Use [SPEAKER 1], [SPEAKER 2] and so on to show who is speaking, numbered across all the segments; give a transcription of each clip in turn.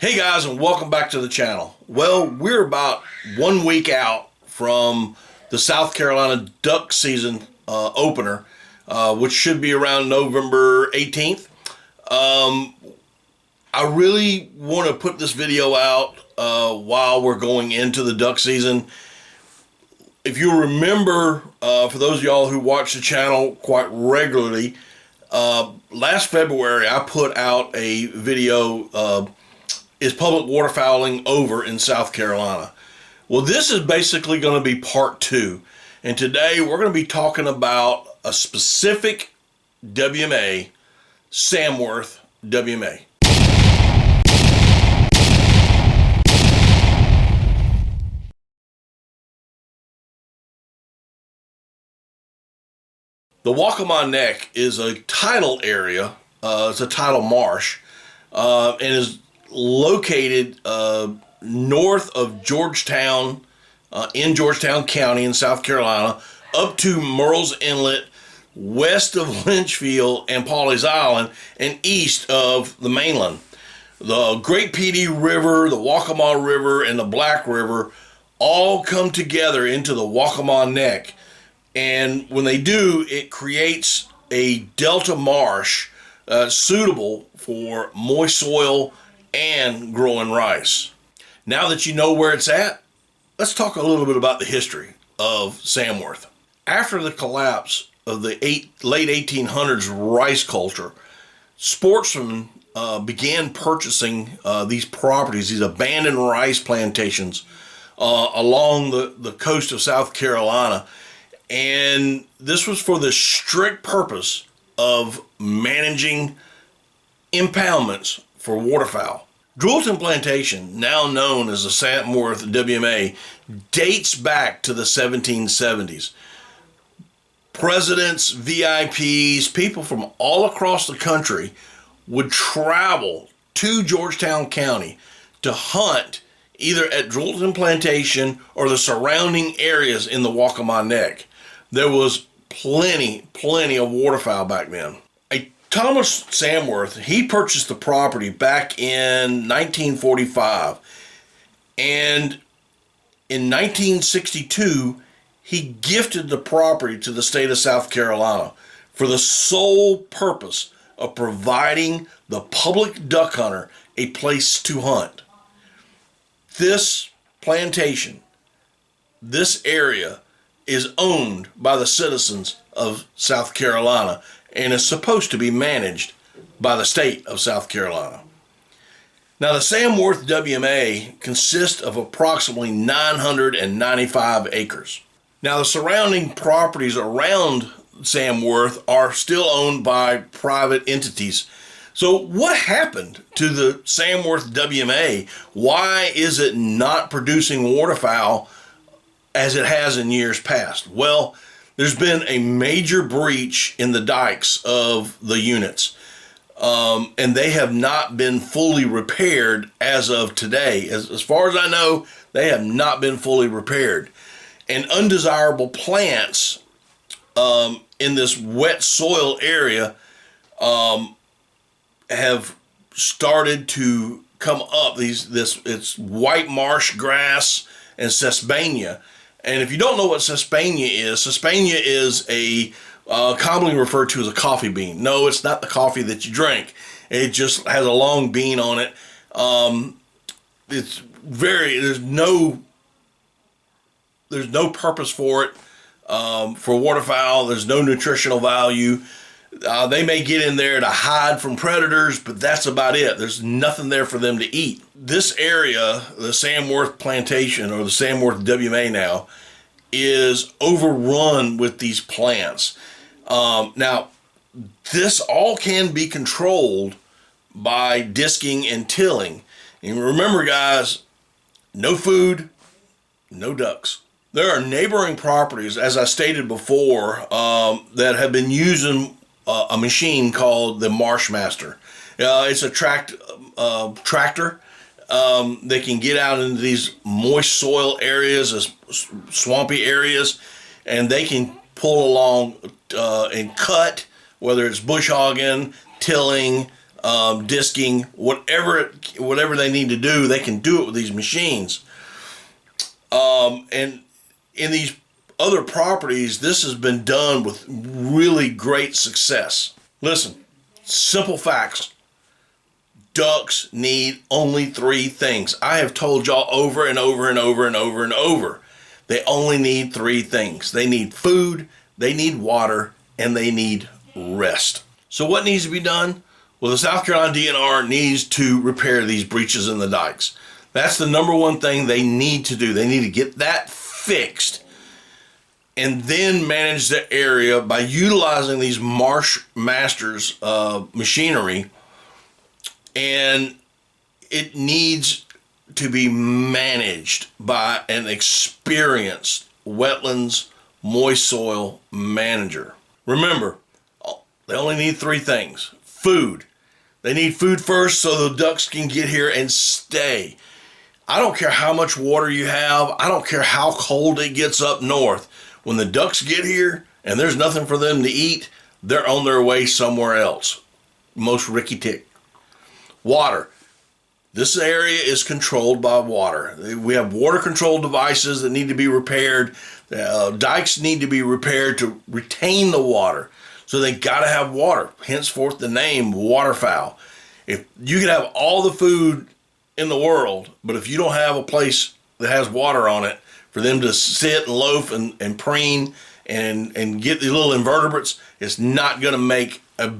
[SPEAKER 1] Hey guys, and welcome back to the channel. Well, we're about 1 week out from the South Carolina duck season opener, which should be around November 18th. I really want to put this video out while we're going into the duck season. If you remember, for those of y'all who watch the channel quite regularly, last February I put out a video, is public waterfowling over in South Carolina? Well, this is basically going to be part 2. And today we're going to be talking about a specific WMA, Samworth WMA. The Wacamaw Neck is a tidal area. It's a tidal marsh, and is located north of Georgetown, in Georgetown County in South Carolina, up to Murrells Inlet, west of Lynchfield and Pawleys Island, and east of the mainland. The Great Petey River, the Wacamaw River, and the Black River all come together into the Wacamaw Neck. And when they do, it creates a delta marsh suitable for moist soil and growing rice. Now that you know where it's at, let's talk a little bit about the history of Samworth. After the collapse of the late 1800s rice culture, sportsmen began purchasing these properties, these abandoned rice plantations along the coast of South Carolina. And this was for the strict purpose of managing impoundments for waterfowl. Drulton Plantation, now known as the Samworth WMA, dates back to the 1770s. Presidents, VIPs, people from all across the country would travel to Georgetown County to hunt either at Drulton Plantation or the surrounding areas in the Wacamaw Neck. There was plenty of waterfowl back then. Thomas Samworth, he purchased the property back in 1945, and in 1962 he gifted the property to the state of South Carolina for the sole purpose of providing the public duck hunter a place to hunt. This plantation, this area, is owned by the citizens of South Carolina and is supposed to be managed by the state of South Carolina. Now, the Samworth WMA consists of approximately 995 acres. Now, the surrounding properties around Samworth are still owned by private entities. So what happened to the Samworth WMA? Why is it not producing waterfowl as it has in years past? Well, there's been a major breach in the dikes of the units, and they have not been fully repaired as of today. As far as I know, they have not been fully repaired. And undesirable plants in this wet soil area have started to come up. It's white marsh grass and sesbania. And if you don't know what sesbania is a commonly referred to as a coffee bean. No, it's not the coffee that you drink. It just has a long bean on it. There's no purpose for it for waterfowl. There's no nutritional value. They may get in there to hide from predators, but that's about it. There's nothing there for them to eat. This area, the Samworth Plantation, or the Samworth WMA now, is overrun with these plants. Now, this all can be controlled by disking and tilling. And remember, guys, no food, no ducks. There are neighboring properties, as I stated before, that have been using a machine called the Marsh Master. It's a tractor. They can get out into these moist soil areas, swampy areas, and they can pull along and cut, whether it's bush hogging, tilling, disking, whatever they need to do, they can do it with these machines. And in these other properties, this has been done with really great success. Listen, simple facts. Ducks need only 3 things. I have told y'all over and over and over and over and over. They only need 3 things. They need food, they need water, and they need rest. So what needs to be done? Well, the South Carolina DNR needs to repair these breaches in the dikes. That's the number one thing they need to do. They need to get that fixed and then manage the area by utilizing these Marsh Masters machinery. And it needs to be managed by an experienced wetlands moist soil manager. Remember, they only need 3 things. Food. They need food first so the ducks can get here and stay. I don't care how much water you have. I don't care how cold it gets up north. When the ducks get here and there's nothing for them to eat, they're on their way somewhere else. Most ricky tick. Water. This area is controlled by water. We have water control devices that need to be repaired. Dikes need to be repaired to retain the water. So they got to have water. Henceforth the name waterfowl. If you can have all the food in the world, but if you don't have a place that has water on it for them to sit and loaf and preen and get the little invertebrates, it's not going to make a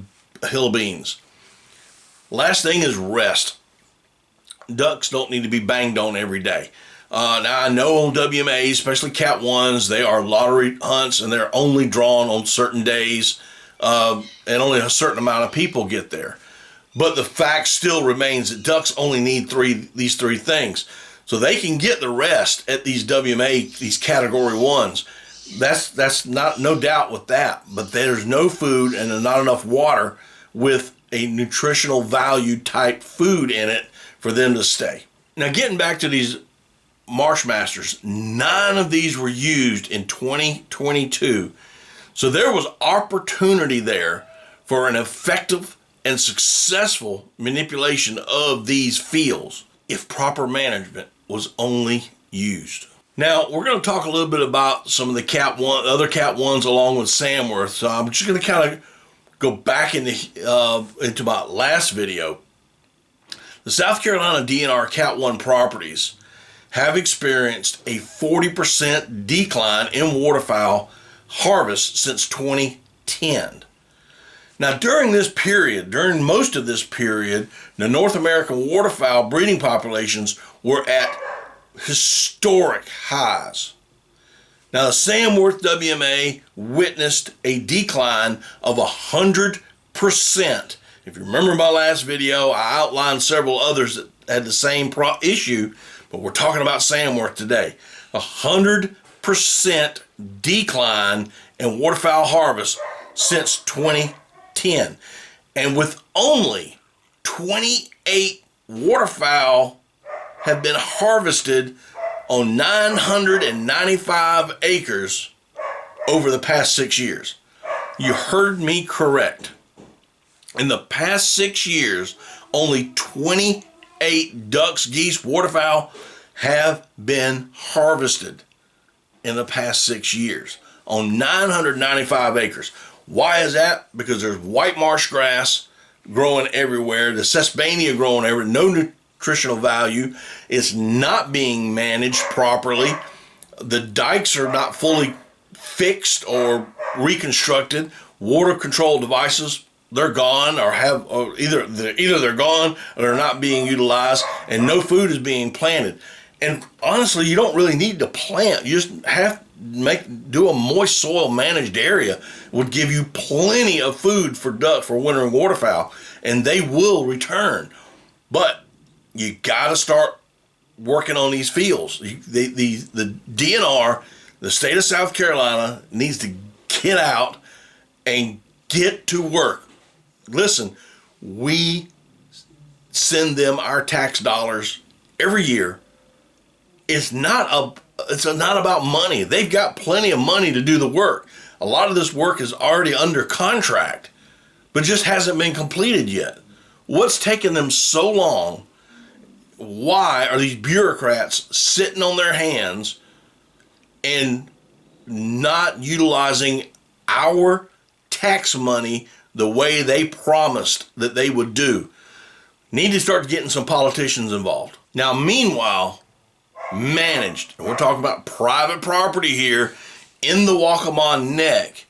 [SPEAKER 1] hill of beans. Last thing is rest. Ducks don't need to be banged on every day. Now I know on WMA, especially Cat 1s, they are lottery hunts and they're only drawn on certain days, and only a certain amount of people get there. But the fact still remains that ducks only need these three things. So they can get the rest at these WMA, these category 1s. That's not no doubt with that. But there's no food and not enough water with a nutritional value type food in it for them to stay. Now getting back to these Marsh Masters, 9 of these were used in 2022. So there was opportunity there for an effective and successful manipulation of these fields if proper management was only used. Now we're going to talk a little bit about some of the other Cat 1s along with Samworth. So I'm just going to kind of go back into my last video. The South Carolina DNR Cat 1 properties have experienced a 40% decline in waterfowl harvest since 2010. Now during most of this period, the North American waterfowl breeding populations were at historic highs. Now the Samworth WMA witnessed a decline of 100%. If you remember my last video, I outlined several others that had the same issue, but we're talking about Samworth today. 100% decline in waterfowl harvest since 2010. And with only 28 waterfowl have been harvested on 995 acres over the past 6 years. You heard me correct. In the past 6 years, only 28 ducks, geese, waterfowl have been harvested in the past 6 years on 995 acres. Why is that? Because there's white marsh grass growing everywhere, the Sesbania growing everywhere, no nutritional value. It's not being managed properly. The dikes are not fully fixed or reconstructed. Water control devices, they're gone or either they're gone or they're not being utilized, and no food is being planted. And honestly, you don't really need to plant. You just have to do a moist soil managed area. Would give you plenty of food for wintering waterfowl, and they will return. But you got to start working on these fields. The DNR, the state of South Carolina, needs to get out and get to work. Listen, we send them our tax dollars every year. It's not about money. They've got plenty of money to do the work. A lot of this work is already under contract, but just hasn't been completed yet. What's taking them so long? Why are these bureaucrats sitting on their hands and not utilizing our tax money the way they promised that they would do? Need to start getting some politicians involved. Now, meanwhile, managed, and we're talking about private property here in the Wacamaw Neck,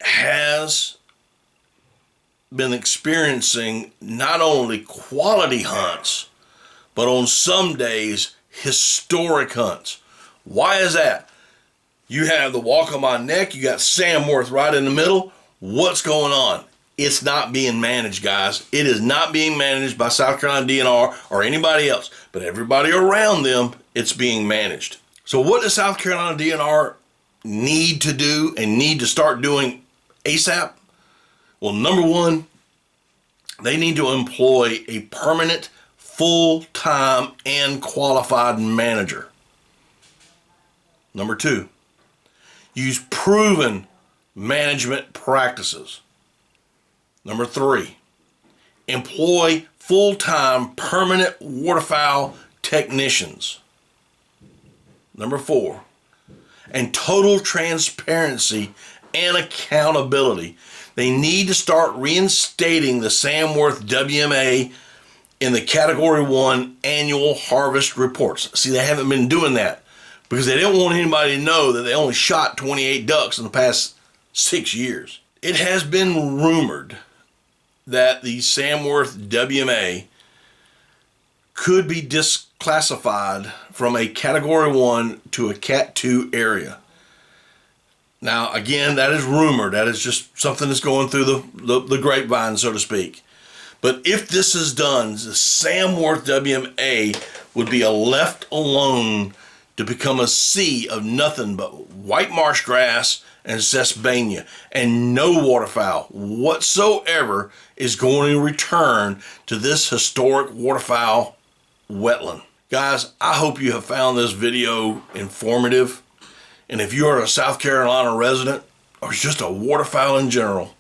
[SPEAKER 1] has been experiencing not only quality hunts, but on some days, historic hunts. Why is that? You have the Wacamaw Neck, you got Samworth right in the middle. What's going on? It's not being managed, guys. It is not being managed by South Carolina DNR or anybody else, but everybody around them, it's being managed. So what does South Carolina DNR need to do and need to start doing ASAP? Well, number one, they need to employ a permanent, full-time, and qualified manager. Number two, use proven management practices. Number three, employ full-time permanent waterfowl technicians. Number four, and total transparency and accountability. They need to start reinstating the Samworth WMA in the Category 1 annual harvest reports. See, they haven't been doing that because they didn't want anybody to know that they only shot 28 ducks in the past 6 years. It has been rumored that the Samworth WMA could be disclassified from a Category 1 to a Cat 2 area. Now, again, that is rumor. That is just something that's going through the grapevine, so to speak. But if this is done, the Samworth WMA would be left alone to become a sea of nothing but white marsh grass and sesbania, and no waterfowl whatsoever is going to return to this historic waterfowl wetland. Guys, I hope you have found this video informative. And if you are a South Carolina resident or just a waterfowl in general,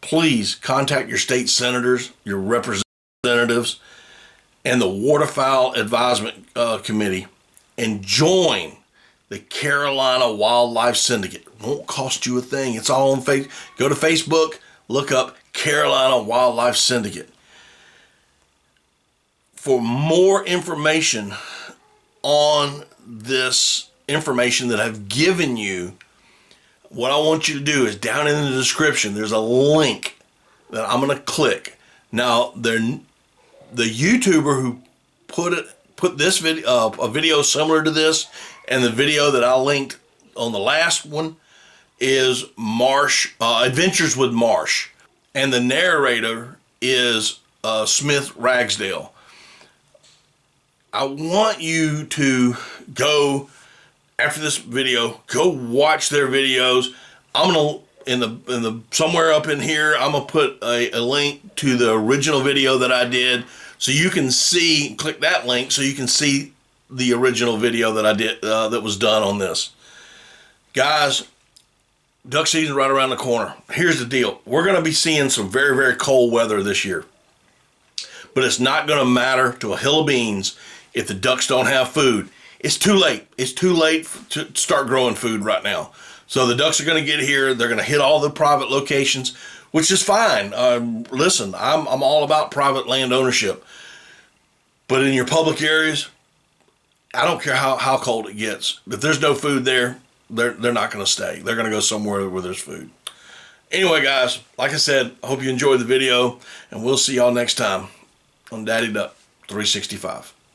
[SPEAKER 1] please contact your state senators, your representatives, and the Waterfowl Advisement Committee and join the Carolina Wildlife Syndicate. It won't cost you a thing. It's all on Facebook. Go to Facebook, look up Carolina Wildlife Syndicate. For more information on this information that I've given you, what I want you to do is down in the description, there's a link that I'm going to click. Now, the YouTuber who put this video, a video similar to this, and the video that I linked on the last one is Marsh, Adventures with Marsh. And the narrator is Smith Ragsdale. I want you to go, after this video, go watch their videos. I'm gonna, in the somewhere up in here, I'm gonna put a link to the original video that I did, so you can see, click that link so you can see the original video that I did, that was done on this. Guys, duck season right around the corner. Here's the deal. We're gonna be seeing some very, very cold weather this year. But it's not gonna matter to a hill of beans if the ducks don't have food. It's too late. It's too late to start growing food right now. So the ducks are going to get here. They're going to hit all the private locations, which is fine. Listen, I'm all about private land ownership. But in your public areas, I don't care how cold it gets. If there's no food there, they're not going to stay. They're going to go somewhere where there's food. Anyway, guys, like I said, I hope you enjoyed the video, and we'll see y'all next time on Daddy Duck 365.